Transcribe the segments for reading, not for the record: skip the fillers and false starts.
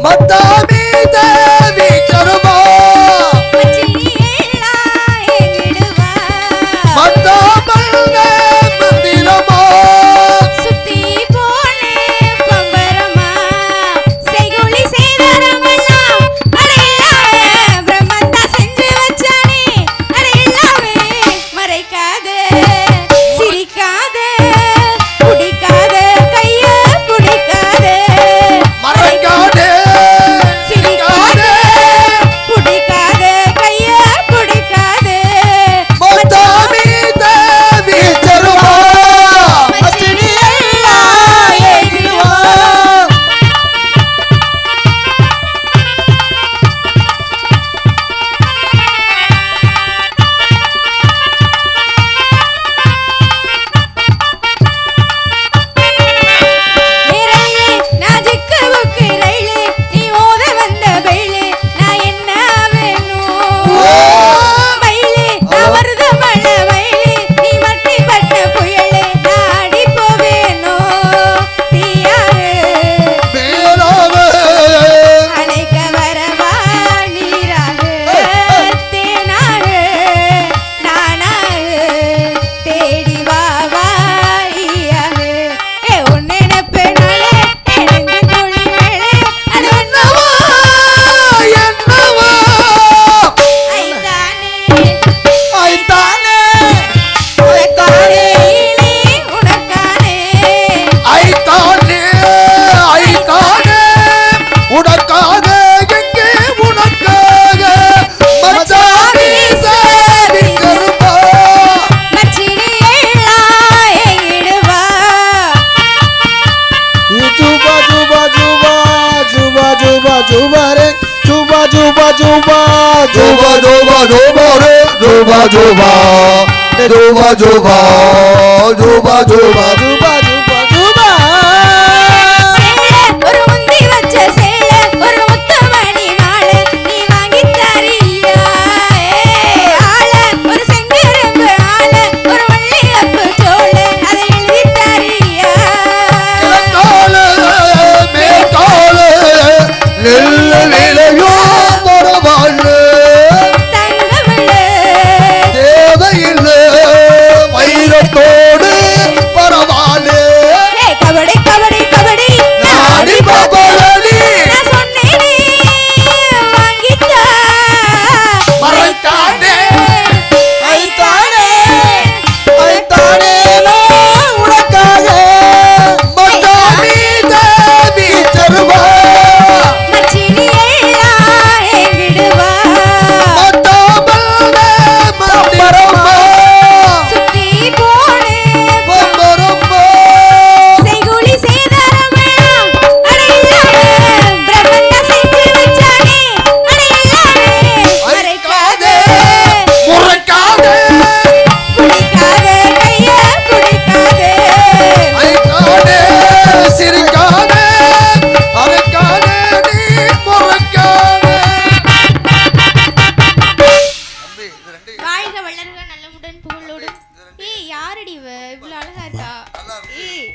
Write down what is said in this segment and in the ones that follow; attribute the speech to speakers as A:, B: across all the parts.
A: மத்தாமி தேவி கருமா
B: ஒரு முந்தி வச்ச சேலை ஒரு முத்துமணி மாலை நீ வாங்கி தரியா ஆள ஒரு செங்கரும்பு ஆள ஒரு மல்லிகைப்பூ சோலை அதை எழுதி தரியா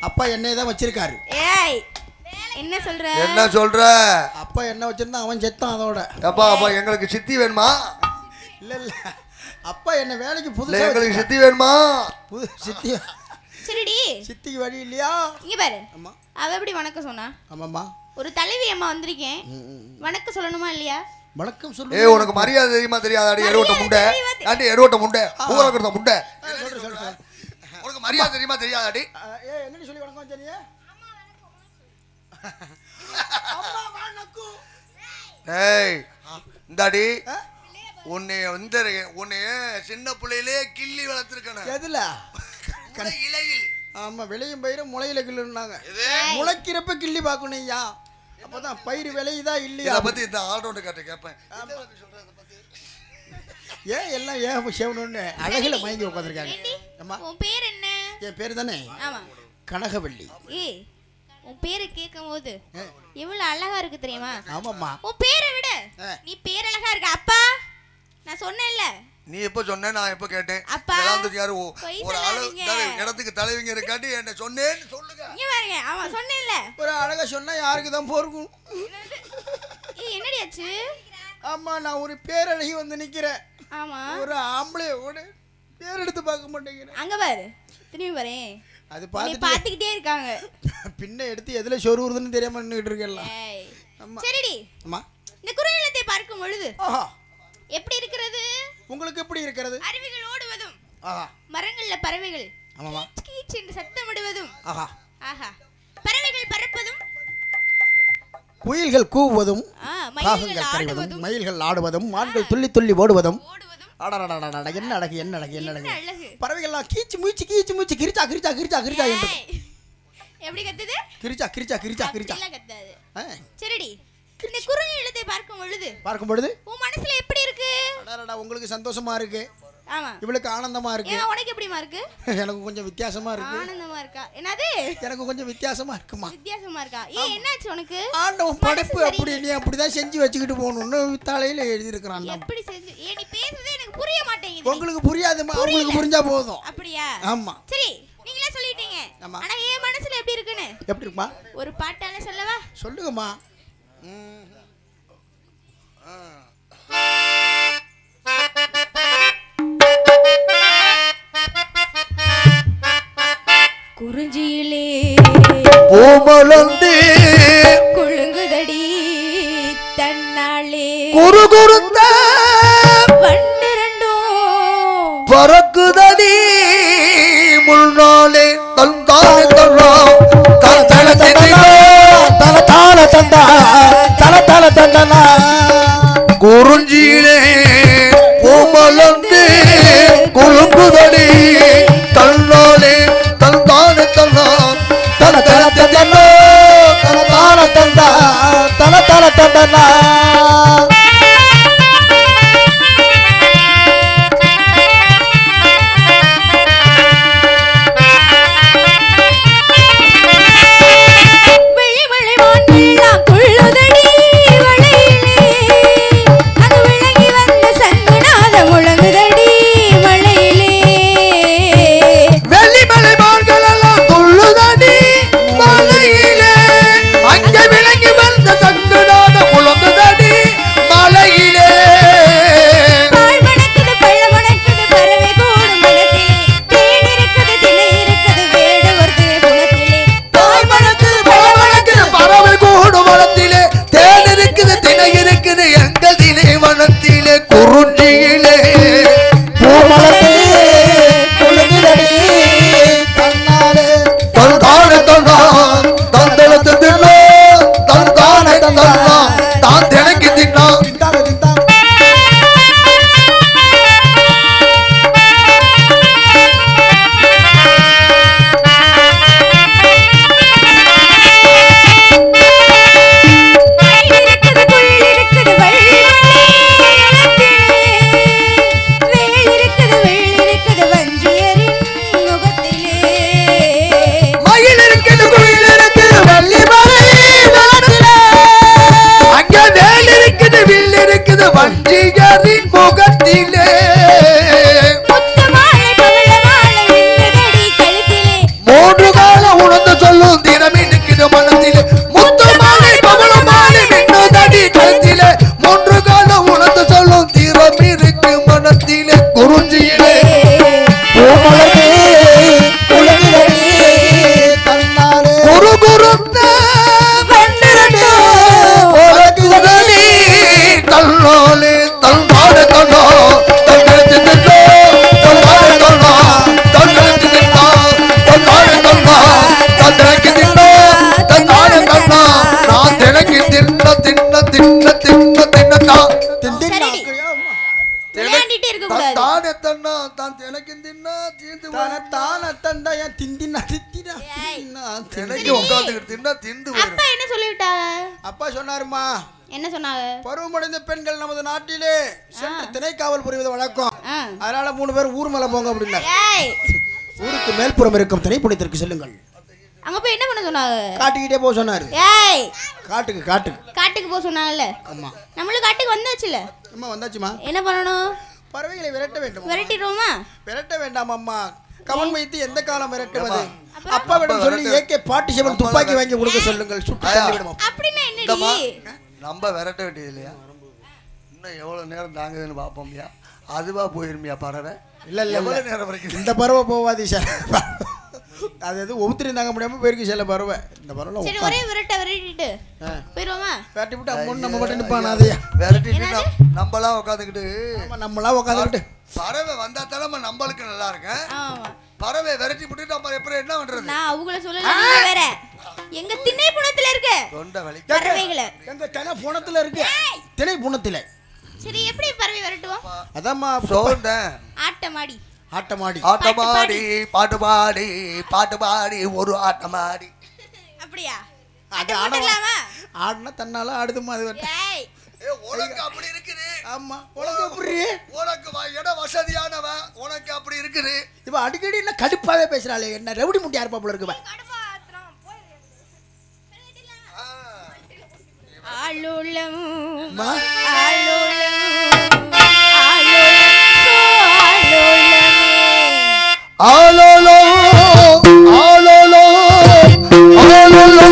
C: அப்பா என்னையதான் வச்சிருக்காரு.
B: ஏய் என்ன சொல்ற?
A: என்ன சொல்ற?
C: அப்பா என்ன வச்சிருந்தா அவன் செத்தான் அதோட.
A: அப்பா அப்பா எங்களுக்கு சித்தி வேணுமா?
C: இல்ல இல்ல அப்பா என்ன வேலைக்கு புதுசா
A: எங்களுக்கு சித்தி வேணுமா?
C: புது சித்தி.
B: சரிடி.
C: சித்திக்கு வழி இல்லையா?
B: இங்க பாரு.
C: அம்மா.
B: அவ எப்படி வணக்கம் சொன்னா?
C: ஆமாம்மா.
B: ஒரு தலைவி அம்மா வந்திருக்கேன். வணக்கம் சொல்லணுமா இல்லையா?
C: வணக்கம் சொல்லு.
A: ஏய் உனக்கு மரியாதை தெரியுமா தெரியாதாடி? எரோட்ட முண்டை. ஆண்டி எரோட்ட முண்டை. பூரக்கறத முண்டை.
C: சொல்லு சொல்லு சொல்லு.
A: உனக்கு மரியாதை தெரியுமா தெரியாதாடி?
C: ஏய் என்னடி சொல்லி வணக்கம் வச்சீங்க? அம்மா வணக்கம்.
A: ஏய் இந்தாடி உன்னை சின்ன பிள்ளையிலே கிள்ளி வளர்த்துருக்கணும்.
C: எதுல?
A: இலையில்.
C: ஆமா விளையும் பயிர முளையில கிள்ளுனாங்க. முளைக்கிறப்ப கிள்ளி பார்க்கணும் ஐயா. அப்பதான் பயிர் விளையுதா இல்லையா?
A: இத பத்தி இந்த ஆல்ரவுண்ட் காட்ட கேட்பேன்.
C: ஏன் எல்லாம் ஏன் சேவணும்னு அழகில மயங்கி உட்காந்துருக்காங்க. அம்மா
B: உன் பேர் என்ன?
C: என் பேர் தானே?
B: ஆமா
C: கனகவள்ளி.
B: ஏய் உன் பேரை கேட்கும்போது எவ்வளவு அழகா இருக்கு தெரியுமா?
C: ஆமாம்மா.
B: உன் பேரை விட நீ பேர் அழகா இருக்க. அப்பா நான் சொன்னேன்ல.
A: நீ எப்ப சொன்ன? நான் எப்ப கேட்டேன்? யாரு ஒரு ஆளு இடத்துக்கு தலைவிங்க இருக்காட்டி என்ன சொன்னேன்னு சொல்லுங்க.
B: இங்க பாருங்க அவன் சொன்னேன்ல.
C: ஒரு அழகா சொன்னா யாருக்கு தான் போறக்கும்? ஆமா நான் ஒரு பேரழகி வந்து நிக்கிறேன்.
B: ஆமா
C: ஒரு ஆம்பளையோட பேர் எடுத்து பார்க்க மாட்டேங்கிறேன்.
B: அங்க பாரு திரும்பி பாரு.
C: அது
B: பாத்துக்கிட்டே இருக்காங்க.
C: பின்ன எடுத்து எதுல சொரு வருதுன்னு தெரியாம நின்னுட்டு இருக்கேன்.
B: சரிடி.
C: அம்மா
B: இந்த குறுநிலத்தை பார்க்கும் பொழுது
C: ஆஹா
B: எப்படி இருக்கிறது?
C: உங்களுக்கு எப்படி இருக்கிறது?
B: அருவிகள் ஓடுவதும்
C: ஆஹா
B: மரங்கள்ல பறவைகள்
C: ஆமாமா
B: கீச் என்று சத்தமிடுவதும்
C: ஆஹா
B: ஆஹா பறவைகள் பறப்பதும்
C: குயில்கள் கூவுவதும்
B: மயில்கள் ஆடுவதும்
C: மயில்கள் ஆடுவதும் மான்கள் துள்ளி துள்ளி ஓடுவதும்
B: ஓடுவதும்
C: என்ன அழகு என்ன அழகு என்ன அழகு பறவைகள்லாம் கீச்சு மூச்சு கிரிச்சா கிரிச்சா கிரிச்சா கிரிச்சா என்று
B: எப்படி கத்துது?
C: கிரிச்சா கிரிச்சா கிரிச்சா கிரிச்சா
B: கத்தாது. சரிடி இந்த குறுநிலத்தை பார்க்கும் பொழுது உன் மனசுல எப்படி இருக்கு?
C: உங்களுக்கு சந்தோஷமா இருக்கு.
B: ஆமா
C: இவளுக்கு ஆனந்தமா இருக்கு.
B: உனக்கு எப்படிமா இருக்கு?
C: எனக்கு கொஞ்சம் வித்தியாசமா இருக்கு.
B: ஆனந்தமா இருக்கா? என்னது?
C: எனக்கு கொஞ்சம் வித்தியாசமா இருக்குமா?
B: வித்தியாசமா இருக்கா? என்னாச்சு உனக்கு?
C: ஆண்டவன் படைப்பு அப்படி நீ அப்படிதான் செஞ்சு வச்சுக்கிட்டு போகணும்னு தலையில எழுதி இருக்கிறான்.
B: எப்படி செஞ்சு? நீ பேசுறதே எனக்கு புரிய மாட்டேங்குது.
C: உங்களுக்கு புரியாதுமா, உங்களுக்கு புரிஞ்சா போதும்.
B: அப்படியா?
C: ஆமா
B: சரி நீங்களே சொல்லிட்டீங்க. ஆனா என் மனசுல எப்படி இருக்குன்னு
C: எப்படி இருக்குமா?
B: ஒரு பாட்டால சொல்லவா?
C: சொல்லுங்கம்மா.
B: குறிஞ்சியிலே
C: பூமலர்ந்து
B: குலுங்குதடி தன்னாலே
C: குறுகுறுத்த
B: வண்டு ரெண்டும்
C: பறக்குதடி முன்னாலே தந்தானே தரா தல தல தல தால தந்தா தல தல தந்தனா குறிஞ்சியிலே பூமலர்ந்து குலுங்குதடி தன்னாலே தந்தானே தரா தல தல தந்தனா தல தால தந்தா தல தல தந்தனா வஞ்சிகரின் முகத்திலே மூன்று கால உணர்ந்து சொல்லும் தினம் இருக்குது மனத்திலே முத்து மாலை பவள மாலை மின்னுதடி கழுத்திலே மூன்று கால உணர்ந்து சொல்லும் தினம் இருக்கு மனத்திலே குறிஞ்சியிலே பூமலரே உலகிலே தன்னாலே குரு குருந்த வண்டிரண்டே உலகிலே தன்னோலே தன்பாடு தன்னோ தன்னெழுத்து தின்னோ தன்பாடு தன்னோ தன்னெழுத்து தின்னோ தன்பாடு தன்னோ தன்னெழுத்து தின்னோ தன்னாடு தன்னோ நான் தினக்கு தின்ன தின்ன தின்ன தின்ன தின்னதா தின்ன
B: விளையாண்டிட்டே இருக்க கூடாது.
C: தானே தன்னா தான் தினக்கு தின்னா தீந்து தான தந்தா ஏன் திந்தினா தித்தினா
A: தினக்கு உட்கார்ந்துக்கிட்டு தின்னா திந்து
B: அப்பா என்ன சொல்லிவிட்டாங்க?
C: அப்பா சொன்னாருமா.
B: என்ன சொன்னாங்க?
C: பருவமடைந்த பெண்கள் நமது நாட்டிலே சென்று திணைக்காவல் புரிவது வழக்கம். அதனால 3 பேர் ஊர் மேல போங்க அப்படின்னா ஊருக்கு மேல்புறம் இருக்கும் திணைப்புணத்திற்கு செல்லுங்கள்.
B: அங்க போய் என்ன பண்ண சொன்னாங்க?
C: காட்டுக்கிட்டே போக சொன்னாரு.
B: ஏய்
C: காட்டுக்கு காட்டுக்கு
B: காட்டுக்கு போக சொன்னாங்கல்ல.
C: ஆமா
B: நம்மளும் காட்டுக்கு வந்தாச்சுல.
C: அம்மா வந்தாச்சுமா.
B: என்ன பண்ணணும்?
C: பறவைகளை விரட்ட வேண்டும்.
B: விரட்டிடுவோமா?
C: விரட்ட வேண்டாம் அம்மா. கவன் வைத்து எந்த காலம் விரட்டுவது? அப்பாவிடம் சொல்லி AK-47 துப்பாக்கி வாங்கி கொடுக்க சொல்லுங்கள். சுட்டு தள்ளி விடுவோம்.
B: அப்படினா என்னடி?
A: நம்ம விரட்ட வேண்டியது இல்லையா? இன்னும் எவ்வளவு நேரம் தாங்குதுன்னு பாப்போம்யா. அதுவா போயிருமியா பறவை?
C: இல்ல இல்ல
A: எவ்வளவு நேரம் வரைக்கும்
C: இந்த பறவை போவாது சார். அது எது ஒவ்வொருத்தரி தாங்க முடியாம போயிருக்கு சில பறவை. இந்த பறவை
B: சரி ஒரே விரட்டிட்டு போயிருவோமா?
C: விரட்டி விட்டு அம்மன் நம்ம மட்டும் நிப்பானா அதையா
A: விரட்டிட்டு நம்மளாம் உட்காந்துக்கிட்டு
C: நம்மளாம் உட்காந்துக்கிட்டு
A: பறவை வந்தா தானே நம்மளுக்கு நல்லா இருக்கு. பறவை விரட்டி விட்டுட்டு நம்ம எப்படி என்ன பண்றது?
B: நான் அவங்கள சொல்லல, வேற எங்க திணை புணத்துல இருக்கு
A: தொண்டை வலி
B: பறவைகளை.
C: எங்க திணை புணத்துல இருக்கு. திணை புணத்துல.
B: சரி எப்படி பறவை விரட்டுவோம்?
C: அதாம்மா
A: சொல்றேன்.
B: ஆட்டமாடி
C: ஆட்டமாடி
A: ஆட்டமாடி பாட்டு பாடி பாட்டு பாடி ஒரு ஆட்டமாடி.
B: அப்படியா?
C: அது ஆடுனா தன்னால ஆடுதுமா அது.
B: ஏய்
A: உனக்கு அப்படி இருக்குது.
C: ஆமா உனக்கு எப்படி?
A: உனக்கு இட வசதியானவ உனக்கு அப்படி இருக்குது.
C: இவ அடிக்கடி என்ன கடுப்பாவே பேசுறாளே. என்ன ரவுடி முட்டி யார் பாப்புல இருக்குவ?
B: ஆளுலம்
A: ஆலோலோ ஆலோலோ ஆலோலோ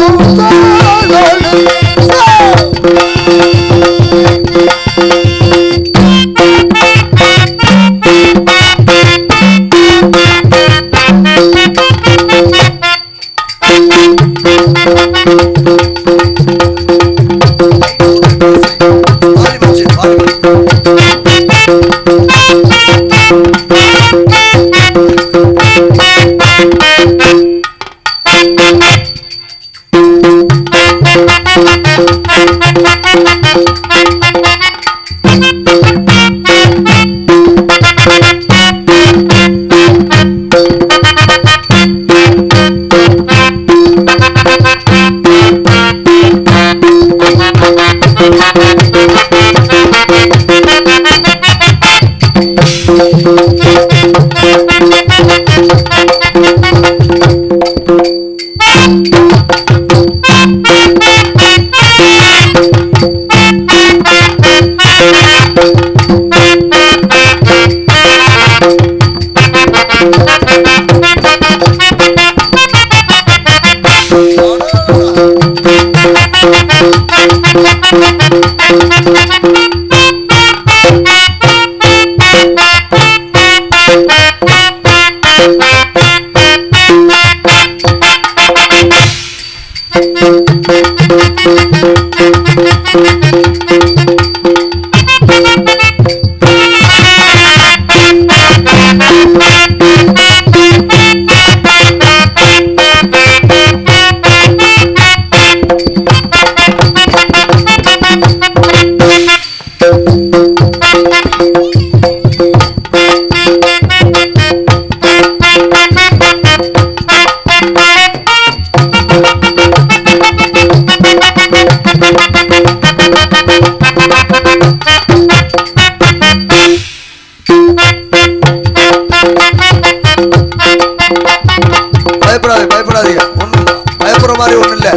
A: பயப்படாதீங்க. ஒண்ணும் பயப்படுற மாதிரி ஒண்ணும் இல்ல.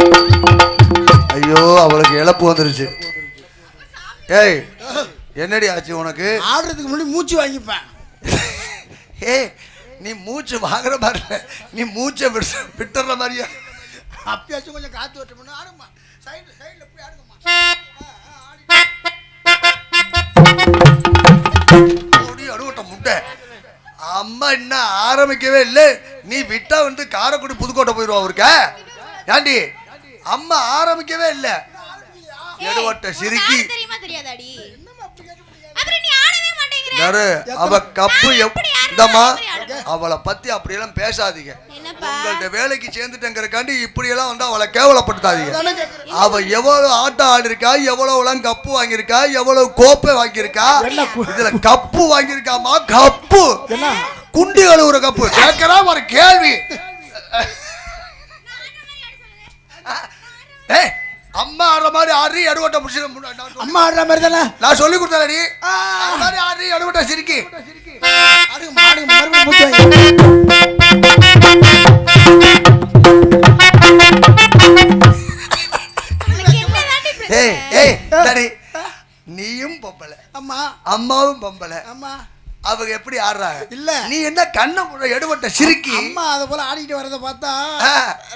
A: ஐயோ அவளுக்கு இழப்பு வந்துருச்சு. ஏய் என்னடி ஆச்சு உனக்கு?
C: ஆடுறதுக்கு முன்னாடி மூச்சு வாங்கிப்பேன்.
A: ஏய் நீ மூச்சு வாங்குற மாதிரி இல்ல, நீ மூச்சை விட்டுற மாதிரியா?
C: அப்பயாச்சும் கொஞ்சம் காத்து விட்டு ஆடுமா. சைடுல போய் ஆடுங்கம்மா.
A: அடுவட்ட முட்டை அம்மா இன்னும் ஆரம்பிக்கவே இல்லை. நீ விட்டா வந்து காரைக்குடி புதுக்கோட்டை போயிடுவா அவருக்க. ஏண்டி அம்மா ஆரம்பிக்கவே இல்லை. எடுவட்ட சிரிக்கி அவ கப்பு இந்தம்மா அவளை பத்தி அப்படியெல்லாம் பேசாதீங்க. உங்கள்ட்ட வேலைக்கு சேர்ந்துட்டேங்கிறக்காண்டி இப்படியெல்லாம் வந்து அவளை கேவலப்படுத்தாதீங்க. அவ எவ்வளவு ஆட்டம் ஆடி இருக்கா, எவ்வளவு கப்பு வாங்கியிருக்கா, எவ்வளவு கோப்பை வாங்கியிருக்கா. இதுல கப்பு வாங்கியிருக்காமா. கப்பு குண்டி கழுவுற கப்பு கேட்கறா ஒரு கேள்வி. அம்மா ஆடுற மாதிரி ஆடி எடுவட்ட முடிச்சு.
C: அம்மா ஆடுற மாதிரி தானே
A: நான் சொல்லி கொடுத்தேன். ஆடி எடுவட்ட சிரிக்கி நீயும் பொம்பளை, அம்மாவும் பொம்பளை. அவங்க எப்படி ஆடுறாங்க? இல்ல நீ என்ன கண்ண எடுபட்ட சிரிக்கி.
C: அம்மா அத போல ஆடிட்டு வரத பார்த்தா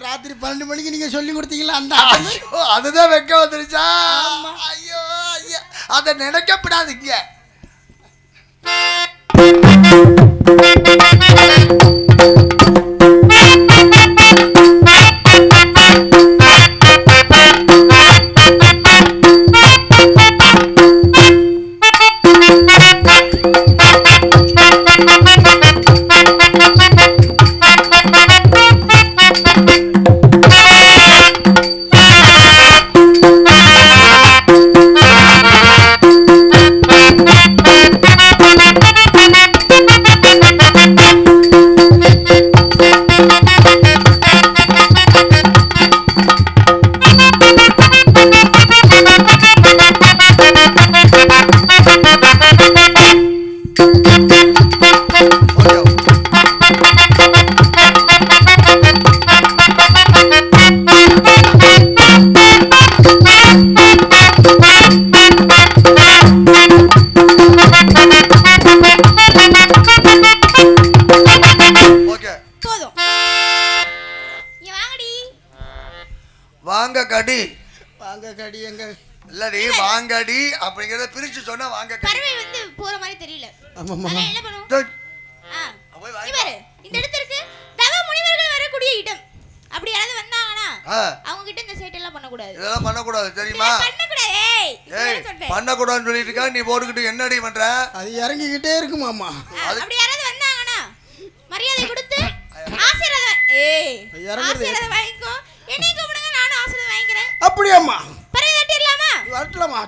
C: ராத்திரி 12 மணிக்கு நீங்க சொல்லி கொடுத்தீங்களா அந்த
A: அதுதான் வெக்க வந்துருச்சா? ஐயோ ஐயா அதை நினைக்கப்படாதீங்க.
C: வாங்கடி எங்க
A: இல்லடி வாங்கடி அப்படிங்கறத பிரிச்சு சொன்னா வாங்க
B: பறவை வந்து போற மாதிரி தெரியல.
C: ஆமாமா
B: என்ன பண்ணும்? இவரு இந்த இடத்துக்கு தவ முனிவர்கள் வரக்கூடிய இடம். அப்படி யாராவது வந்தாங்கனா அவங்க கிட்ட இந்த சைட் எல்லாம் பண்ண கூடாது.
A: இதெல்லாம் பண்ண கூடாது தெரியுமா?
B: பண்ண கூடாது. ஏய்
A: பண்ண கூடாதுன்னு சொல்லிட்டு இருக்கா நீ போட்டுக்கிட்டு என்னடி பண்ற?
C: அது இறங்கிக்கிட்டே இருக்கு மாமா.
B: அப்படி யாராவது வந்தாங்கனா மரியாதை கொடுத்து ஆசீர்வாதம் ஆசீர்வாதம் வாங்கிக்கோ. என்னைய கூப்பிடுங்க நானும் ஆசீர்வாதம் வாங்கிக்கிறேன்.
C: அப்படியேம்மா
B: பறவை தட்டிடலாமா?
C: வரட்டலாமா?